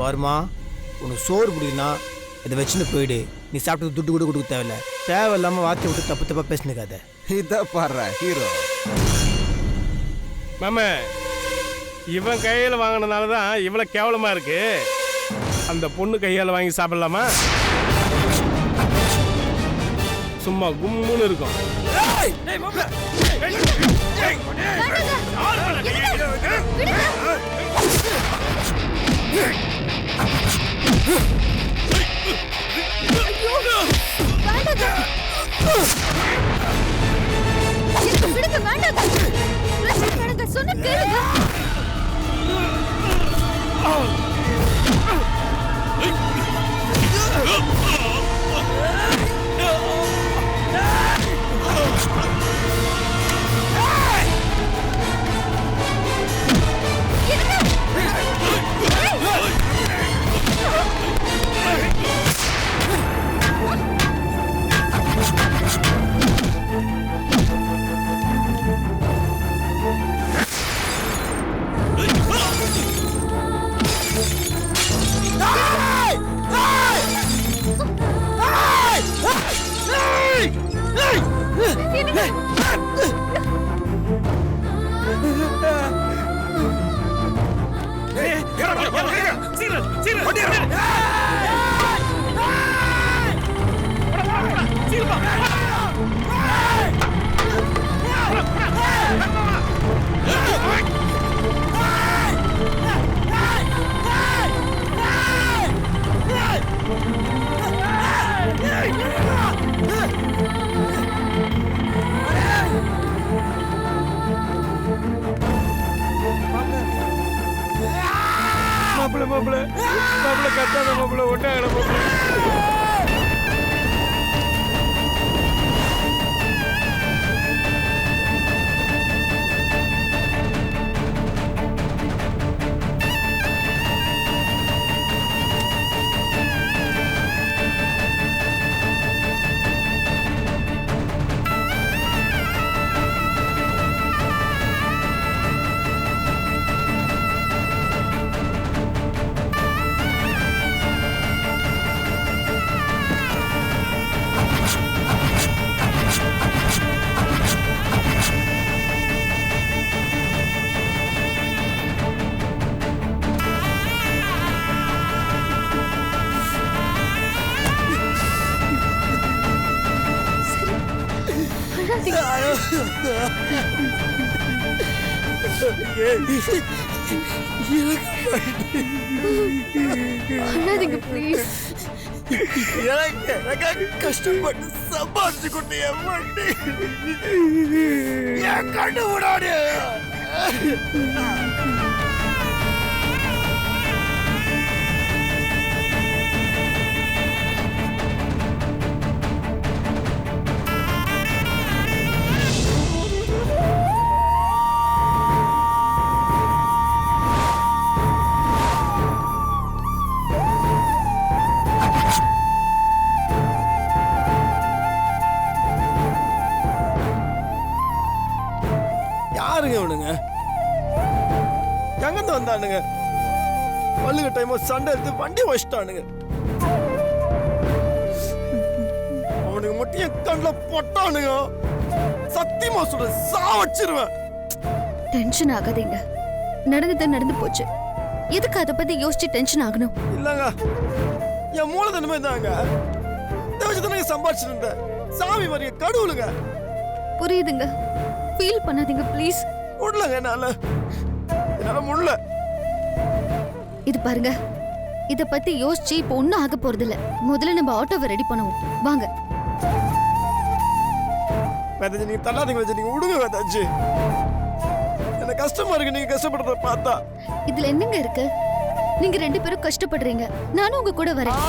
பாருமா, உனக்கு சோறு பிடிக்குன்னா இதை வச்சுன்னு போயிடு. நீ சாப்பிட்டு துட்டு கூட கொடுக்க தேவையில்ல. தேவையில்லாமல் வார்த்தை விட்டு தப்பு தப்பாக பேசினுக்காத. இதை பாடுற ஹீரோ மாமா, இவன் கையில் வாங்கினதுனால தான் இவ்வளோ கேவலமாக இருக்கு. அந்த பொண்ணு கையால் வாங்கி சாப்பிடலாமா? சும்மா கும்முன்னு இருக்கும். சொன்ன கேளுங்க. மாப்பிள்ள கத்தாத மாப்பிள்ள, ஒட்டாகல மாப்பிள்ள. அண்ணாதீங்க ப்ளீஸ். எனக்கு கஷ்டப்பட்டு சம்பாதிச்சு கொண்டு என் கண்ணு விடாடு. யாருங்க இவனுங்க? எங்க வந்தானுங்க? பல்லுக டைம் சண்டை எடுத்து வண்டி வச்சிட்டானுங்க. அவனுக்கு மட்டும் என் கண்ணில் போட்டானுங்க. சத்தியமா சொல்ற, சாவச்சிருவேன். டென்ஷன் ஆகாதீங்க. நடந்தது நடந்து போச்சு. எதுக்கு அதை பத்தி யோசிச்சு டென்ஷன் ஆகணும்? இல்லங்க, என் மூலதனமே தாங்க. இதை வச்சு தானே சம்பாதிச்சிருந்தேன். சாமி வரைய கடவுளுங்க. புரியுதுங்க. ஃபீல் பண்ணாதீங்க ப்ளீஸ். முடியலங்க, என்னால முடியல. இது பாருங்க, இத பத்தி யோசிச்சு இப்போ ஒன்னும் ஆக போறது இல்ல. முதல்ல நம்ம ஆட்டோவை ரெடி பண்ணுவோம். வாங்க. வேதாஜி, நீங்க தள்ளாதீங்க வேதாஜி, நீங்க விடுங்க வேதாஜி. எனக்கு கஷ்டமா இருக்கு நீங்க கஷ்டப்படுறத பார்த்தா. இதுல என்னங்க இருக்கு? நீங்க ரெண்டு பேரும் கஷ்டப்படுறீங்க, நானும் உங்க கூட வரேன்.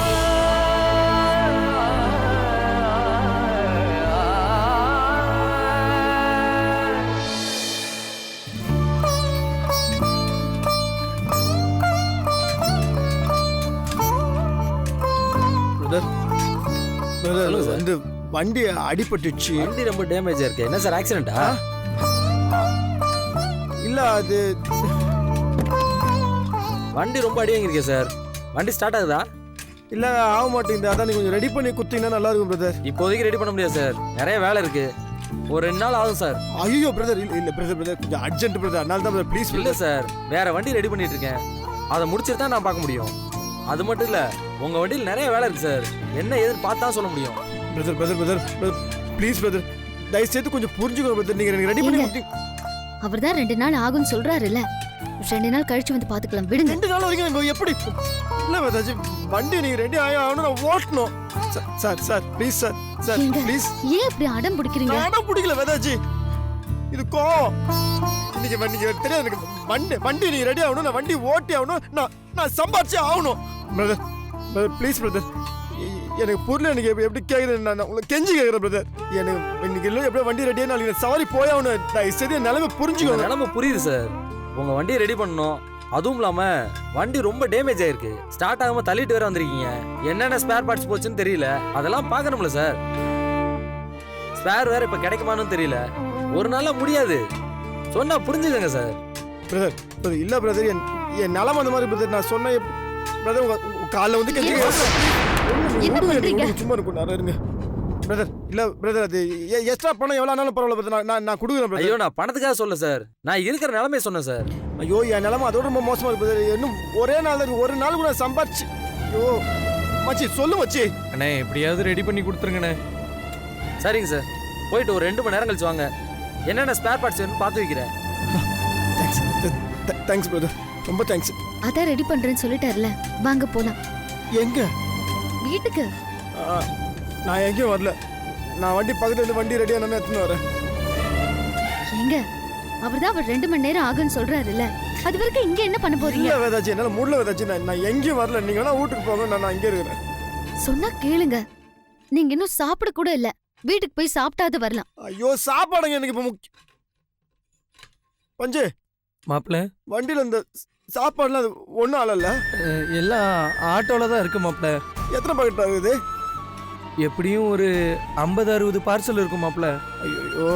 வந்து வண்டி அடிபட்டுச்சு. வண்டி ரொம்ப டேமேஜ் இருக்கு. என்ன சார், ஆக்சிடென்ட்டா? இல்ல, அது வண்டி ரொம்ப அடி வாங்கிருக்கே சார். வண்டி ஸ்டார்ட் ஆகுதா? இல்லை ஆக மாட்டேங்குது, அதான் நீ கொஞ்சம் ரெடி பண்ணி கொடுத்தீங்கன்னா நல்லா இருக்கும் பிரதர். இப்போதைக்கு ரெடி பண்ண முடியாது சார், நிறைய வேலை இருக்கு. ஒரு 2 நாள் ஆகும் சார். ஐயோ பிரதர், இல்லை பிரதர் கொஞ்சம் அர்ஜென்ட் பிரதர், அதனால தான் பிரதர் ப்ளீஸ். இல்லை சார், வேற வண்டி ரெடி பண்ணிட்டு இருக்கேன், அதை முடிச்சிட்டு தான் நான் பார்க்க முடியும். அது மட்டும் இல்லை, உங்கள் வண்டியில் நிறைய வேலை இருக்கு சார், என்ன ஏதுன்னு பார்த்தா சொல்ல முடியும். Brother brother brother please brother, தயவு செய்து கொஞ்சம் புரிஞ்சுக்கோ பிரதர். நீங்கள் எனக்கு ரெடி பண்ணி கொடுத்தீங்க. அவர் தான் 2 நாள் ஆகும்னு சொல்றாருல்ல, 2 நாள் கழிச்சு வந்து பாத்துக்கலாம் விடுங்க. 2 நாள் வரைக்கும் நம்ம எப்படி? இல்லை வேதாஜி, வண்டி நீங்கள் ரெடி ஆகணும், நான் ஓட்டணும். Sir sir please sir sir ஏங்க, ப்ளீஸ். ஏன் இப்படி அடம் பிடிக்கிறீங்க? அடம் பிடிக்கல வேதாஜி, இதுக்கோ நீங்க தெரியாது எனக்கு. வண்டி நீங்க ரெடி ஆகணும், நான் வண்டி ஓட்டி ஆகணும், நான் சம்பாதிச்சே ஆகணும். பிரதர் ப்ளீஸ் பிரதர், எனக்கு புரியல. எனக்கு எப்படி கேட்குறேன், நான் உங்களுக்கு கெஞ்சி கேட்குறேன் பிரதர். எனக்கு இன்னைக்கு இல்லை எப்படியா வண்டி ரெடியாக நாளைக்கு சவாரி போயாகணும். சரி நிலைமை புரிஞ்சுக்கோங்க. நிலைமை புரியுது சார், உங்கள் வண்டியை ரெடி பண்ணணும். அதுவும் இல்லாமல் வண்டி ரொம்ப டேமேஜ் ஆயிருக்கு, ஸ்டார்ட் ஆகாமல் தள்ளிட்டு வேற வந்திருக்கீங்க. என்னென்ன ஸ்பேர் பார்ட்ஸ் போச்சுன்னு தெரியல, அதெல்லாம் பார்க்கணும்ல சார். ஸ்பேர் வேற இப்போ கிடைக்குமான்னு தெரியல, ஒரு நாளா முடியாது. சொன்னா புரிஞ்சுக்கங்க சார். பிரதர் இல்லை பிரதர், என் நிலைமை அந்த மாதிரி பிரதர். நான் சொன்ன பிரதர் உங்க காலைல வந்து கெஞ்சி என்ன பண்றீங்க? சும்மா இருக்கும் இருங்க பிரதர். இல்ல பிரதர், அது எக்ஸ்ட்ரா பணம் எவ்வளவு ஆனாலும் பரவாயில்ல பிரதர், நான் கொடுக்குறேன் பிரதர். ஐயோ, நான் பணத்துக்காக சொல்ல சார், நான் இருக்கிற நிலைமையை சொன்னேன் சார். ஐயோ என் நிலைமை அதோட ரொம்ப மோசமா இருக்கு பிரதர். இன்னும் ஒரே நாள் இருக்கு, ஒரு நாள் கூட சம்பாதிச்சு. ஐயோ மச்சி சொல்லு மச்சி. அண்ணே எப்படியாவது ரெடி பண்ணி கொடுத்துருங்கண்ணே. சரிங்க சார், போயிட்டு ஒரு 2 மணி நேரம் கழிச்சு வாங்க, என்னென்ன ஸ்பேர் பார்ட்ஸ் வேணும்னு பார்த்து வைக்கிறேன். தேங்க்ஸ் பிரதர், ரொம்ப தேங்க்ஸ். அதான் ரெடி பண்றேன்னு சொல்லிட்டாருல, வாங்க போலாம். எங்க? வீட்டுக்கு. நான் எங்கேயும் வரல, நான் வண்டி பக்கத்துல இருந்து வண்டி ரெடியா நான் எடுத்துன்னு வரேன். எங்க? அவர்தான் அவர் 2 மணி நேரம் ஆகுன்னு சொல்றாருல்ல, அது வரைக்கும் இங்க என்ன பண்ண போறீங்க? இல்ல வேதாச்சி, என்னால முடியல வேதாச்சி, நான் எங்கேயும் வரல. நீங்க வேணா வீட்டுக்கு போங்க, நான் இங்கே இருக்கிறேன். சொன்னா கேளுங்க, நீங்க இன்னும் சாப்பிட கூட இல்ல, வீட்டுக்கு போய் சாப்பிட்டாது வரலாம். ஐயோ சாப்பாடுங்க எனக்கு இப்ப முக்கியம். பஞ்சு மாப்பிள்ள, வண்டியில இந்த சாப்பாடுலாம் அது ஒன்றும் ஆளல, எல்லாம் ஆட்டோல தான் இருக்கு மாப்பிள்ள. எத்தனை பாக்கெட் ஆகுது? எப்படியும் ஒரு 50-60 பார்சல் இருக்கும் மாப்பிள்ள. ஐயோ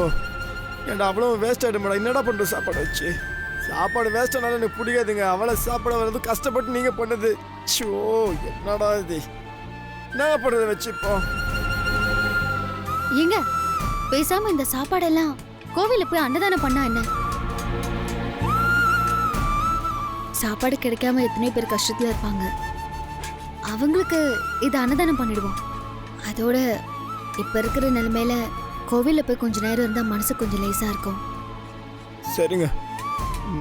ஏன்டா அவ்வளோ வேஸ்ட் ஆகிடும் மேடம், என்னடா பண்ணுற சாப்பாடு வச்சு? சாப்பாடு வேஸ்ட் ஆனாலும் எனக்கு பிடிக்காதுங்க, அவ்வளோ சாப்பாடு வர்றது கஷ்டப்பட்டு நீங்கள் பண்ணது. ஷோ என்னடா இது, என்ன பண்ணுறத வச்சு இப்போ? ஏங்க பேசாம இந்த சாப்பாடெல்லாம் கோவில போய் அன்னதானம் பண்ணா என்ன? சாப்பாடு கிடைக்காம எத்தனை பேர் கஷ்டத்துல இருப்பாங்க, அவங்களுக்கு இது அன்னதானம் பண்ணிடுவோம். அதோட இப்ப இருக்கிற நிலைமையில கோவில்ல போய் கொஞ்ச நேரம் இருந்தா மனசு கொஞ்சம் லேசா இருக்கும். சரிங்க,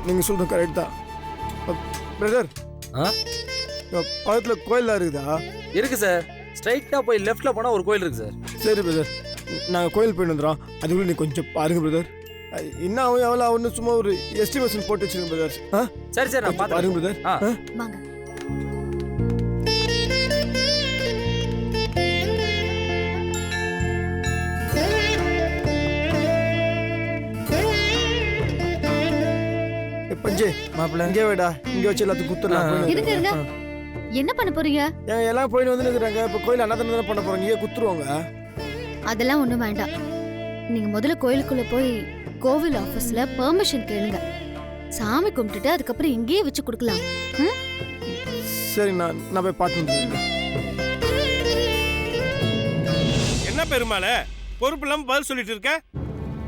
நீங்கள் சொல்கிறது கரெக்ட் தான். பிரதர் பக்கத்தில் கோயிலாம் இருக்குதா? இருக்கு சார், ஸ்ட்ரைட்டாக போய் லெஃப்டில் போனால் ஒரு கோயில் இருக்கு சார். சரி பிரதர், நாங்கள் கோயில் போயிட்டு வந்துடுறோம், அதுக்குள்ளே நீ கொஞ்சம் பாருங்க பிரதர். என்ன ஆகும் எவ்வளோ ஆகுன்னு சும்மா ஒரு எஸ்டிமேஷன் போட்டு வச்சுருங்க பிரதர். சரி சார், நான் பாருங்க பிரதர். வாங்க. பஞ்சு மாப்பிள்ள, இங்கே வேடா, இங்கே வச்சு எல்லாத்துக்கும் குத்துறலாம். இருங்க இருங்க, என்ன பண்ண போறீங்க? எல்லாம் போயிட்டு வந்து நிற்கிறாங்க, இப்போ கோயில் அன்னதானம் தானே பண்ண போகிறாங்க, இங்கே குத்துருவாங்க. அதெல்லாம் ஒண்ணும் வேண்டாம், நீங்க முதல்ல கோயிலுக்குள்ள போய் கோவில் ஆபீஸ்ல பெர்மிஷன் கேளுங்க, சாமி கும்பிட்டுட்டு அதுக்கப்புறம் இங்கேயே வச்சு கொடுக்கலாம். சரி, நான் போய் பார்த்து. என்ன பெருமாளே பொறுப்பு இல்லாம பதில் சொல்லிட்டு இருக்க?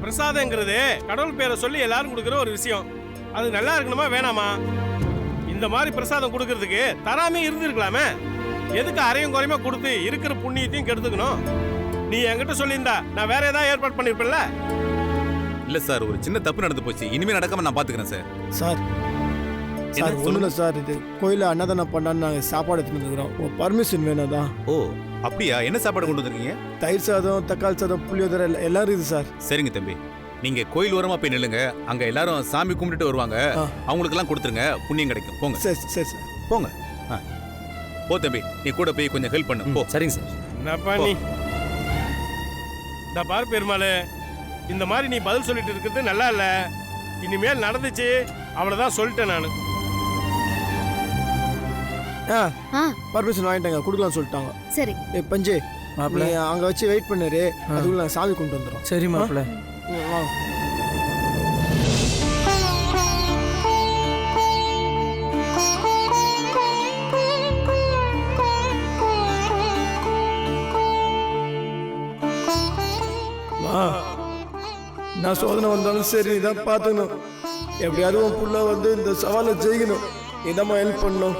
பிரசாதங்கிறது கடவுள் பேரை சொல்லி எல்லாரும் கொடுக்குற ஒரு விஷயம், அது நல்லா இருக்கணுமா வேணாமா? இந்த மாதிரி பிரசாதம் கொடுக்கறதுக்கு தராமே இருந்திருக்கலாமே, எதுக்கு அரையும் குறையுமா கொடுத்து இருக்கிற புண்ணியத்தையும் கெடுத்துக்கணும்? நீ என்கிட்ட சொல்லியிருந்தா நான் வேற ஏதாவது ஏற்பாடு பண்ணிருப்பேன்ல. இல்ல சார், ஒரு சின்ன தப்பு நடந்து போச்சு, இனிமே நடக்காம நான் பாத்துக்கிறேன் சார். சார் ஒன்றும் இல்லை சார், இது கோயிலில் அன்னதானம் பண்ணான்னு நாங்கள் சாப்பாடு எடுத்துன்னு வந்துக்கிறோம், உங்கள் பர்மிஷன் வேணும் தான். ஓ அப்படியா, என்ன சாப்பாடு கொண்டு வந்திருக்கீங்க? தயிர் சாதம், தக்காளி சாதம், புளியோதரை எல்லாம் இருக்குது சார். சரிங்க தம்பி, நீங்க கோயில் ஓரமா போய் நில்லுங்க, அங்க எல்லாரும் சாமி கும்பிட்டுட்டு வருவாங்க, அவங்களுக்கு எல்லாம் கொடுத்துருங்க, புண்ணியம் கிடைக்கும். போங்க. சரி சரி சார், போங்க. போ தம்பி, நீ கூட போய் கொஞ்சம் ஹெல்ப் பண்ணு. போ. சரிங்க சார். என்னப்பா நீ இந்த பாரு பெருமாளே, இந்த மாதிரி நீ பதில் சொல்லிட்டு இருக்கிறது நல்லா இல்ல. இனிமேல் நடந்துச்சு அவ்வளவுதான் சொல்லிட்டேன் நான். பர்மிஷன் வாங்கிட்டாங்க, கொடுக்கலாம்னு சொல்லிட்டாங்க. சரி பஞ்சு மாப்பிள்ள, அங்கே வச்சு வெயிட் பண்ணாரு, அதுக்குள்ள நாங்கள் சாமி கொண்டு வந்துடுறோம். சரி மாப்பிள்ள. போதுமா? நான் சோதனை வந்தாலும் சரி இதான் பார்த்துக்கணும். எப்படியாவது உன் புள்ள வந்து இந்த சவாலை ஜெயிக்கணும். இதாம்மா ஹெல்ப் பண்ணணும்.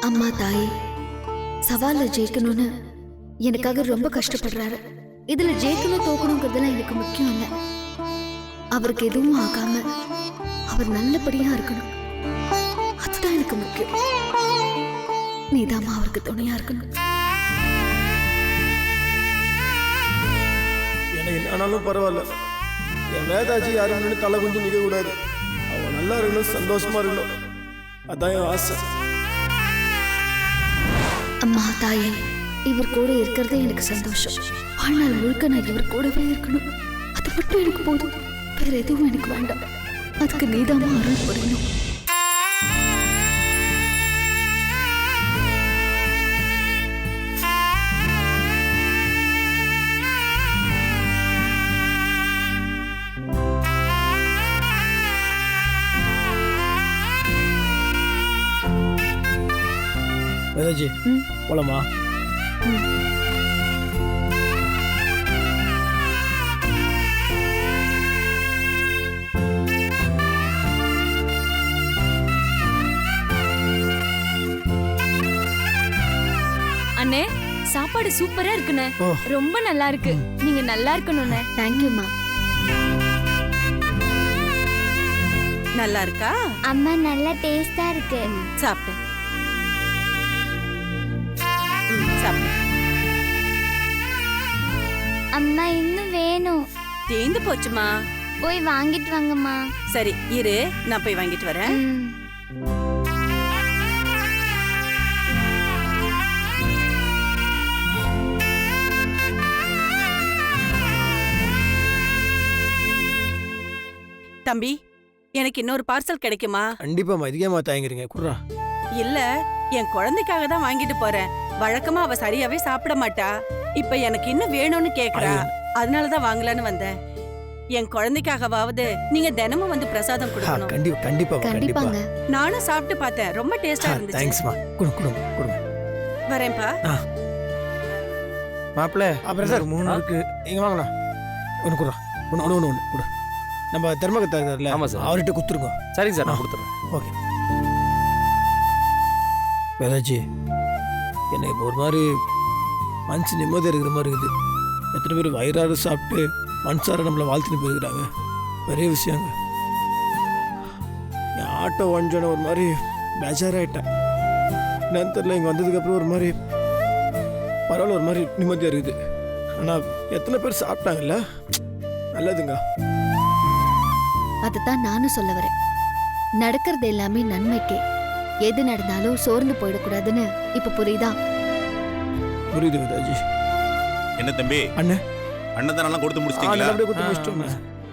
அம்மா தாயே, சவால்ல ஜெயிக்கணும்னு எனக்காக ரொம்ப கஷ்டப்படுறாரு. இதுல ஜெயிக்கணும் தோக்கணுங்கிறதுலாம் எனக்கு முக்கியம் இல்லை. அவருக்கு எதுவும் ஆகாம அவர் நல்லபடியா இருக்கணும், அதுதான் எனக்கு முக்கியம். நீதாம்மா அவருக்கு துணையா இருக்கணும். எனக்கு என்னாலும் பரவாயில்ல. என் வேதாஜி யாரும் முன்னாடி தலை குஞ்சு நிற்க கூடாது. அவன் நல்லா இருக்கணும், சந்தோஷமா இருக்கணும். அதான் என் ஆசை. அம்மா தாயே, இவர் கூட இருக்கிறதே எனக்கு சந்தோஷம். வாழ்நாள் முழுக்க நான் இவர் கூடவே இருக்கணும், அது மட்டும் எனக்கு போதும். வேற எதுவும் எனக்கு வேண்டாம். அதுக்கு நீதாம்மா அருள் புரியணும். வேதாஜி போலாமா? அண்ணே, சாப்பாடு சூப்பரா இருக்குண்ணே. ஓ. ரொம்ப நல்லா இருக்கு. நீங்க நல்லா இருக்கணும்ண்ணே. தேங்க்யூம்மா. நல்லா இருக்கா? அம்மா நல்லா டேஸ்டா இருக்கு. சாப்பிட்டேன். சாப்பிட்டேன். அம்மா இன்னும் வேணும். தேந்து போச்சுமா. போய் வாங்கிட்டு வாங்கம்மா. சரி இரு, நான் போய் வாங்கிட்டு வரேன். தம்பி, எனக்கு இன்னொரு பார்சல் கிடைக்குமா? கண்டிப்பாம்மா. இதுக்கேம்மா தயங்குறீங்க? குர்ரா. இல்ல, என் குழந்தைக்காக தான் வாங்கிட்டு போறேன். வழக்கமா அவ சரியாவே சாப்பிட மாட்டா. இப்ப எனக்கு இன்னும் வேணும்னு கேக்குறா. அதனாலதான் வாங்கலான்னு வந்தேன். என் குழந்தைக்காகவாவது நீங்க தினமும் வந்து பிரசாதம் கொடுக்கணும். கண்டிப்பா கண்டிப்பாங்க. நானும் சாப்பிட்டு பார்த்தேன், ரொம்ப டேஸ்டா இருந்துச்சு. தேங்க்ஸ்மா. குடு. வரேன்ப்பா. மாப்பிள்ள அப்புறம் சார் 3 இருக்கு. இங்க வாங்கண்ணா. ஒன்று குடுறா. ஒன்று குடு. நம்ம தர்மகத்தா இருக்கார்ல, ஆமா சார். அவர்கிட்ட குத்துருங்க. சரிங்க சார், நான் கொடுத்துட்றேன். ஓகே. வேதாஜி, எனக்கு இப்போ ஒரு மாதிரி மனசு நிம்மதியாக இருக்கிற மாதிரி இருக்குது. எத்தனை பேர் வயிறாறு சாப்பிட்டு மனசார நம்மளை வாழ்த்துன்னு போயிருக்கிறாங்க. பெரிய விஷயங்க. என் ஆட்டோ வஞ்சோன்னு ஒரு மாதிரி பேஜாராயிட்டேன். என்னன்னு தெரியல, இங்கே வந்ததுக்கப்புறம் ஒரு மாதிரி பரவாயில்ல, ஒரு மாதிரி நிம்மதியாக இருக்குது. ஆனால் எத்தனை பேர் சாப்பிட்டாங்கல்ல, நல்லதுங்க. அதுதான் நானும் சொல்ல வரேன். நடக்கிறது எல்லாமே நன்மைக்கே. எது நடந்தாலும் சோர்ந்து போயிடக்கூடாதுன்னு இப்ப புரியுதா? புரியுது வேதாஜி. என்ன தம்பி, அண்ணன் அன்னதானெல்லாம் கொடுத்து முடிச்சிட்டீங்களா? அப்படியே கொடுத்து முடிச்சிட்டோங்க.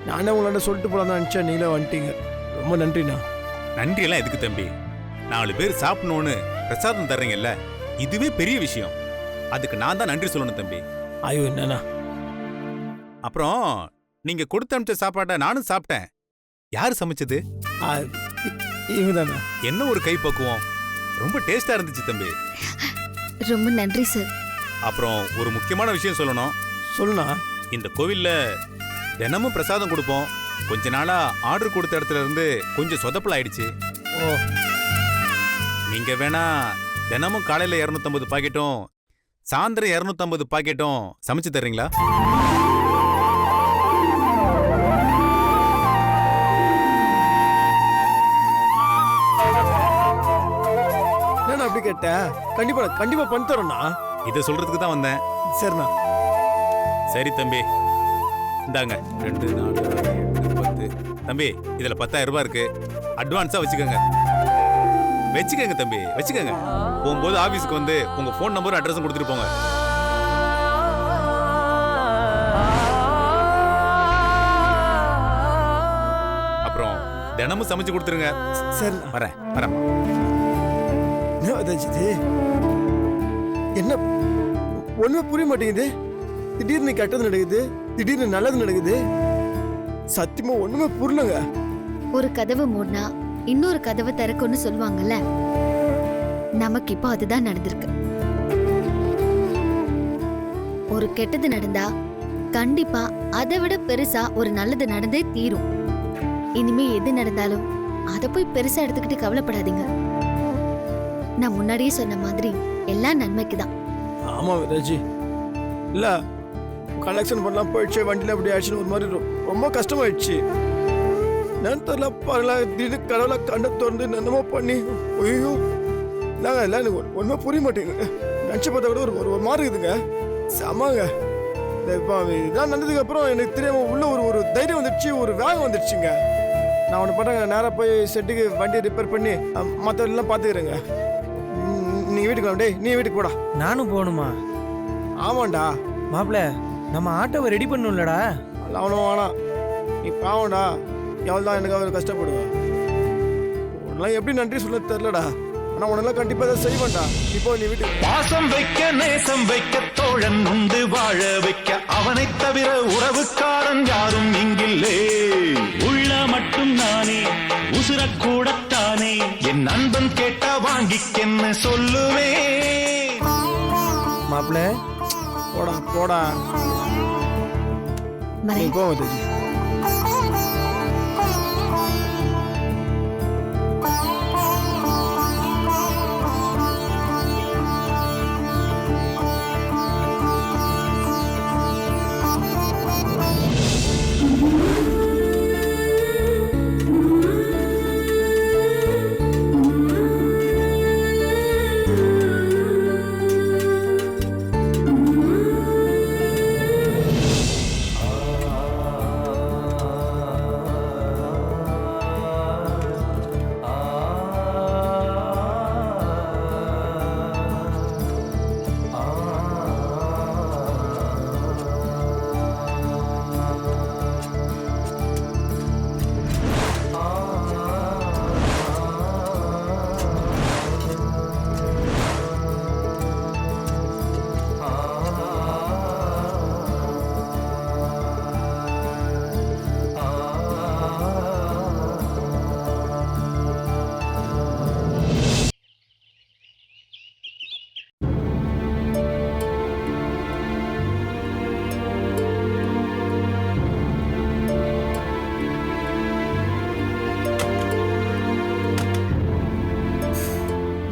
நானே உங்களாண்ட சொல்லிட்டு போலாம் தான் நினச்சேன். நீங்களே வந்துட்டீங்க. ரொம்ப நன்றிண்ணா. நன்றி எல்லாம் எதுக்கு தம்பி? 4 பேர் சாப்பிடணும்னு பிரசாதம் தர்றீங்கல்ல, இதுவே பெரிய விஷயம். அதுக்கு நான் தான் நன்றி சொல்லணும் தம்பி. ஐயோ என்னண்ணா. அப்புறம் நீங்க கொடுத்து அனுப்பிச்ச சாப்பாட்டை நானும் சாப்பிட்டேன். யாரு சமைச்சது? இவதாண்ணா. என்ன ஒரு கைப்பக்குவம், ரொம்ப டேஸ்டா இருந்துச்சு தம்பி. ரொம்ப நன்றி சார். அப்புறம் ஒரு முக்கியமான விஷயம் சொல்லணும். சொல்லுண்ணா. இந்த கோவில்ல தினமும் பிரசாதம் கொடுப்போம். கொஞ்ச நாளா ஆர்டர் கொடுத்த இடத்துல இருந்து கொஞ்சம் சொதப்பல் ஆயிடுச்சு. ஓ. நீங்க வேணா தினமும் காலையில 250 பாக்கெட்டும் சாயந்தரம் 250 பாக்கெட்டும் சமைச்சு தர்றீங்களா? என்ன அப்படி கேட்ட? கண்டிப்பா பண்ணி தரோண்ணா. இதை சொல்றதுக்கு தான் வந்தேன். சரிண்ணா. சரி தம்பி, இந்தாங்க 2, 4, 6, 8, 10. தம்பி, இதுல 10,000 ரூபாய் இருக்கு. அட்வான்ஸா வச்சுக்கோங்க. தம்பி, வச்சுக்கோங்க. போகும்போது ஆபீஸ்க்கு வந்து உங்க போன் நம்பர் அட்ரஸும் கொடுத்துட்டு போங்க. அப்புறம் தினமும் சமைச்சு கொடுத்துருங்க. சரி வரேன். என்ன வேதாஜி இது? என்ன ஒண்ணுமே புரிய மாட்டேங்குது. திடீர்னு கெட்டது நடக்குது, திடீர்னு நல்லது நடக்குது. சத்தியமா ஒண்ணுமே புரியலங்க. ஒரு கதவு மூடினா இன்னொரு கதவை திறக்கும்னு சொல்லுவாங்கல்ல, நமக்கு இப்போ அதுதான் நடந்திருக்கு. கெட்டது நடந்தா கண்டிப்பா அதை விட பெருசா ஒரு நல்லது நடந்தே தீரும். இனிமே எது நடந்தாலும் அதை போய் பெருசா எடுத்துக்கிட்டு கவலைப்படாதீங்க. நான் முன்னாடியே சொன்ன மாதிரி எல்லாம் நன்மைக்கு தான். ஆமா விதாஜி, இல்ல கலெக்ஷன் பண்ணலாம் போயிடுச்சு, வண்டியில அப்படி ஆயிடுச்சுன்னு ஒரு மாதிரி ரொம்ப கஷ்டமாயிடுச்சு. நான் தெரியல பாருங்களா, திடீர்னு கடவுளை கண்ணை திறந்து என்னமோ பண்ணி ஐயோ நாங்க எல்லாம் எனக்கு ஒன்றுமே புரிய மாட்டேங்குது. நினச்சி பார்த்தா கூட ஒரு மாதிரி இருக்குதுங்க. செமாங்க. இப்போ இதெல்லாம் நடந்ததுக்கு அப்புறம் எனக்கு தெரியாம உள்ள ஒரு தைரியம் வந்துடுச்சு, ஒரு வேகம் வந்துடுச்சுங்க. நான் ஒன்று பண்ணுறேங்க, நேராக போய் செட்டுக்கு வண்டியை ரிப்பேர் பண்ணி மற்றவெல்லாம் பார்த்துக்கிறேங்க. நீ வீட்டுக்கு வா. டேய் நீ வீட்டுக்கு போடா. நானும் போகணுமா? ஆமாண்டா மாப்பிள்ள, நம்ம ஆட்டோவை ரெடி பண்ணும்லடா. அவனும் வேணாம், நீ பாவம்டா. எவ்வளோ தான் எனக்கு அவர் கஷ்டப்படுவேன். உன்னெல்லாம் எப்படி நன்றி சொல்ல தெரிலடா. ஆனால் உன்னெல்லாம் கண்டிப்பாக அதை செய்வேன்டா. இப்போ நீ வீட்டுக்கு பாசம் வைக்க நேசம் வைக்க தோழன் உண்டு வாழ வைக்க அவனை தவிர உறவுக்காரன் யாரும் இங்கில்லே. உள்ள மட்டும் நானே உசுரக்கூடத்தானே என் நண்பன் கேட்டா வாங்கிக்கென்னு சொல்லுவே. மாப்பிள்ள, போடா போடா. நீ போ விதாஜி.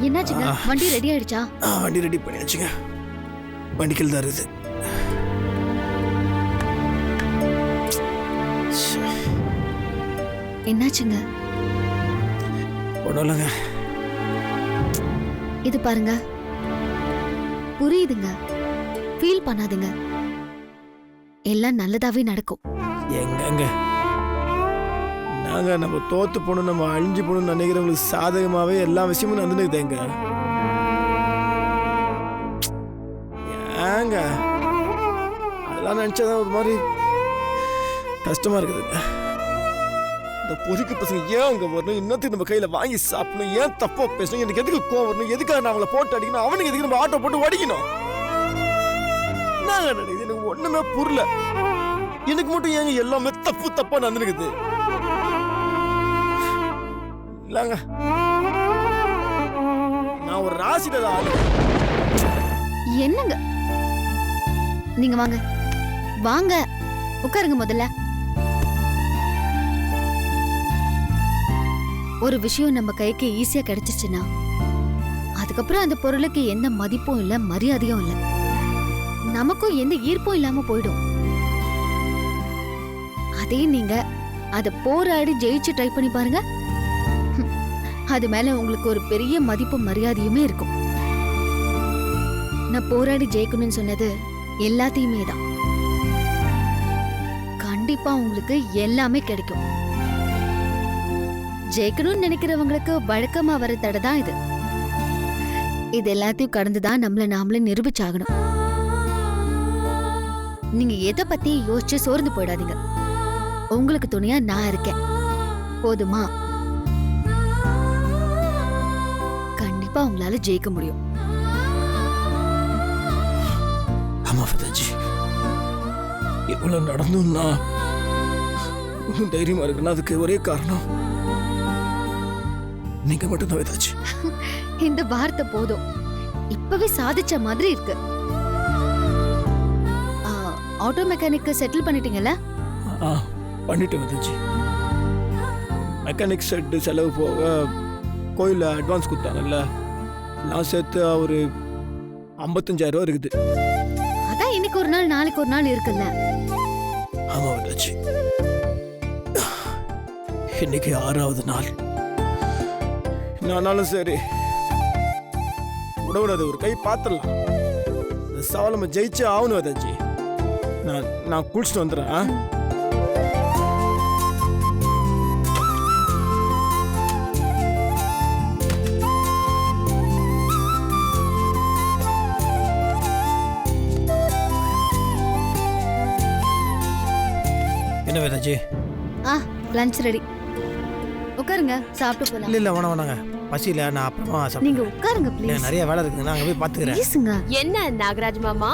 என்னாச்சுங்க? வண்டி ரெடி ஆயிடுச்சா? வண்டி ரெடி பண்ணியாச்சுங்க. வண்டிக்கில் தான் இருக்குது. என்னாச்சுங்க? ஒன்றும் இல்லைங்க. இது பாருங்க, புரியுதுங்க, ஃபீல் பண்ணாதீங்க, எல்லாம் நல்லதாவே நடக்கும். எங்கங்க நாங்க நம்ம தோத்து போகணும், நம்ம அழிஞ்சு போகணும்னு நினைக்கிறவங்களுக்கு சாதகமாவே எல்லா விஷயமும் நடந்துக்குதுங்க. ஏங்க அதெல்லாம் நினைச்சாதான் ஒரு மாதிரி கஷ்டமா இருக்குதுங்க. இந்த பொதுக்கு பசங்க ஏன் அங்க வரணும், இன்னத்துக்கு நம்ம கையில வாங்கி சாப்பிடணும், ஏன் தப்பா பேசணும், எனக்கு எதுக்கு கோவம் வரணும், எதுக்காக நான் அவங்கள போட்டு அடிக்கணும், அவனுக்கு எதுக்கு நம்ம ஆட்டோ போட்டு ஓடிக்கணும். நாங்க நினைக்குது எனக்கு ஒண்ணுமே புரியல. எனக்கு மட்டும் ஏங்க எல்லாமே தப்பு தப்பா நடந்துருக்குது. இல்லங்க நான் ஒரு ராசியில ஆளு. என்னங்க நீங்க வாங்க வாங்க உட்காருங்க. முதல்ல ஒரு விஷயம் நம்ம கைக்கு ஈஸியா கிடைச்சிச்சுன்னா அதுக்கப்புறம் அந்த பொருளுக்கு எந்த மதிப்பும் இல்ல, மரியாதையும் இல்ல, நமக்கும் எந்த ஈர்ப்பும் இல்லாம போயிடும். அதே நீங்க அத போராடி ஜெயிச்சு ட்ரை பண்ணி பாருங்க, அது மேல உங்களுக்கு ஒரு பெரிய மதிப்பும் மரியாதையுமே இருக்கும். நான் போராடி ஜெயிக்கணும்னு சொன்னது எல்லாத்தையுமே தான். கண்டிப்பா உங்களுக்கு எல்லாமே கிடைக்கும். ஜெயிக்கணும்னு நினைக்கிறவங்களுக்கு வழக்கமா வர தடை தான் இது. இது எல்லாத்தையும் கடந்துதான் நம்மள நாமளே நிரூபிச்சாகணும். நீங்க எதை பத்தி யோசிச்சு சோர்ந்து போயிடாதீங்க. உங்களுக்கு துணையா நான் இருக்கேன், போதுமா? கண்டிப்பா உங்களால ஜெயிக்க முடியும். ஆமா விதாஜி, இவ்வளவு நடந்தும் நான் தைரியமா இருக்குன்னா அதுக்கு ஒரே காரணம் நீங்க மட்டும்தான் விதாஜி. இந்த வார்த்தை போதும், இப்பவே சாதிச்ச மாதிரி இருக்கு. ஆட்டோ மெக்கானிக்கு செட்டில் பண்ணிட்டீங்கல்ல? ஆ பண்ணிட்டு வந்துச்சு. மெக்கானிக் செட்டு செலவு போக கோயிலில் அட்வான்ஸ் கொடுத்தாங்கல்ல, நான் சேர்த்து ஒரு 55,000 ரூபா இருக்குது. அதான் இன்னைக்கு ஒரு நாள் நாளைக்கு ஒரு நாள் இருக்குல்ல. ஆமாம் வந்துச்சு. இன்னைக்கு 6வது நாள். என்னாலும் சரி விடக்கூடாது, ஒரு கை பார்த்துடலாம். இந்த சவால் நம்ம ஜெயிச்சே ஆகணும் அதாச்சி. நான் குளிச்சுட்டு வந்துடுறேன். என்ன வேதாஜி? Lunch ready. உட்காருங்க, சாப்பிட்டு போலாம். இல்லை வேணாங்க, பசியில் நான் அப்புறமா நீங்க உட்காருங்க ப்ளீஸ். நிறைய வேலை இருக்குங்க, நான் அங்கே போய் பார்த்துக்கிறேன். ப்ளீஸுங்க. என்ன நாகராஜ் மாமா,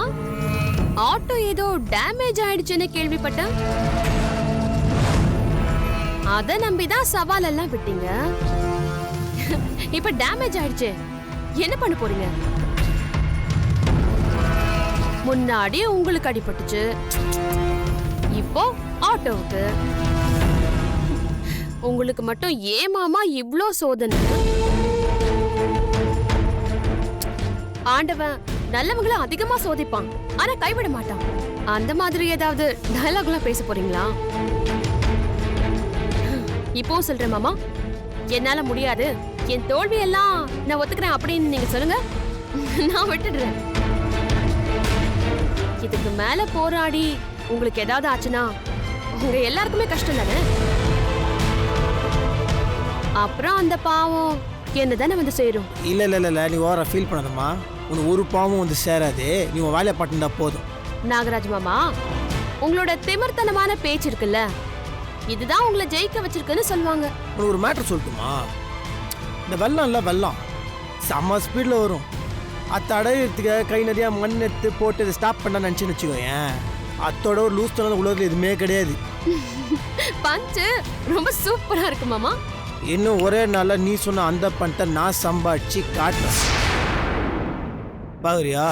ஆட்டோ ஏதோ டேமேஜ் ஆயிடுச்சுன்னு கேள்விப்பட்டேன். அத நம்பிதான் சவால் எல்லாம் விட்டீங்க. இப்ப டேமேஜ் ஆயிடுச்சு, என்ன பண்ண போறீங்க? முன்னாடி உங்களுக்கு அடிபட்டுச்சு, இப்போ ஆட்டோவுக்கு. உங்களுக்கு மட்டும் ஏன் மாமா இவ்ளோ சோதனை? ஆண்டவன் நல்லவங்களை அதிகமா சோதிப்பான், ஆனா கைவிட மாட்டான். அந்த மாதிரி ஏதாவது டயலாக்லாம் பேச போறீங்களா? இப்போ சொல்றேன் மாமா, என்னால முடியாது, என் தோல்வி எல்லாம் நான் ஒத்துக்கிறேன் அப்படின்னு நீங்க சொல்லுங்க, நான் விட்டுடுறேன். இதுக்கு மேல போராடி உங்களுக்கு ஏதாவது ஆச்சுன்னா உங்க எல்லாருக்குமே கஷ்டம் தானே. அப்புறம் அந்த பாவம் என்ன தானே வந்து சேரும். இல்லை நீ ஓவரா ஃபீல் பண்ணாதம்மா, உனக்கு ஒரு பாவமும் வந்து சேராது. நீ உன் வேலையை பாட்டுண்டா போதும். நாகராஜ் மாமா, உங்களோட திமிர்த்தனமான பேச்சு இருக்குல்ல, இதுதான் உங்களை ஜெயிக்க வச்சிருக்குன்னு சொல்லுவாங்க. உனக்கு ஒரு மேட்டர் சொல்லட்டுமா? இந்த வெள்ளம் இல்லை, வெள்ளம் செம்ம ஸ்பீடில் வரும். அது தடையிறதுக்கு கை நிறையா மண் எடுத்து போட்டு இதை ஸ்டாப் பண்ண நினச்சின்னு வச்சுக்கோயேன், அத்தோட ஒரு லூஸ் தனது உலகத்தில் எதுவுமே கிடையாது. பஞ்சு ரொம்ப சூப்பரா இருக்கு மாமா. இன்னும் ஒரே நாளில் நீ சொன்ன அந்த பண்ட்டை நான் சம்பாதிச்சு காட்டுறேன், பாக்குறியா?